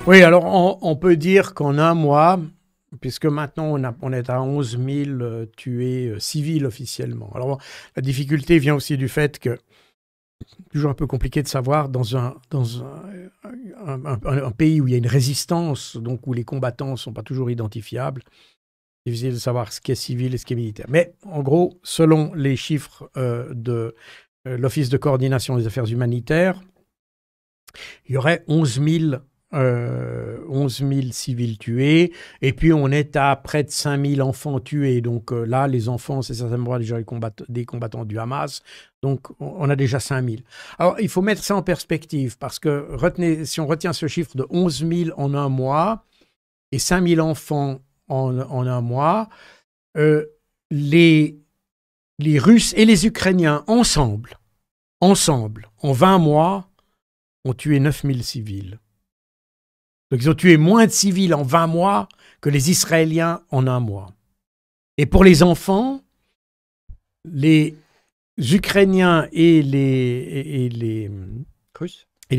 Oui, alors on peut dire qu'en un mois, puisque maintenant on est à 11 000 tués civils officiellement. Alors la difficulté vient aussi du fait que c'est toujours un peu compliqué de savoir dans un pays où il y a une résistance, donc où les combattants ne sont pas toujours identifiables. C'est difficile de savoir ce qui est civil et ce qui est militaire. Mais en gros, selon les chiffres de l'Office de coordination des affaires humanitaires, il y aurait 11 000 civils tués, et puis on est à près de 5 000 enfants tués. Donc là, les enfants, c'est certainement déjà des combattants du Hamas. Donc on a déjà 5 000. Alors il faut mettre ça en perspective, parce que si on retient ce chiffre de 11 000 en un mois, et 5 000 enfants en un mois, les Russes et les Ukrainiens ensemble, en 20 mois, ont tué 9 000 civils. Donc ils ont tué moins de civils en 20 mois que les Israéliens en un mois. Et pour les enfants, les Ukrainiens et les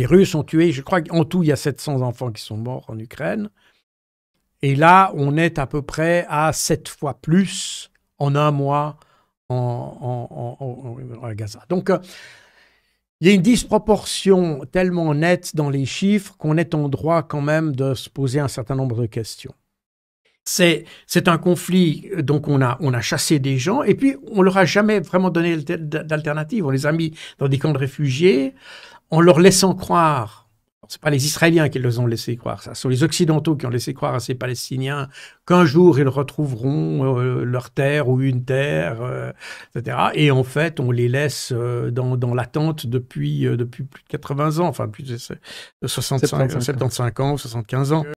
Russes ont tué, je crois qu'en tout, il y a 700 enfants qui sont morts en Ukraine. Et là, on est à peu près à 7 fois plus en un mois à Gaza. Donc, il y a une disproportion tellement nette dans les chiffres qu'on est en droit quand même de se poser un certain nombre de questions. C'est un conflit, donc on a chassé des gens, et puis on leur a jamais vraiment donné d'alternative. On les a mis dans des camps de réfugiés en leur laissant croire. Ce pas les Israéliens qui les ont laissé croire, ça. Ce sont les Occidentaux qui ont laissé croire à ces Palestiniens qu'un jour ils retrouveront leur terre ou une terre, etc. Et en fait, on les laisse dans l'attente depuis plus de 80 ans, enfin plus de 75 ans, 75 ans.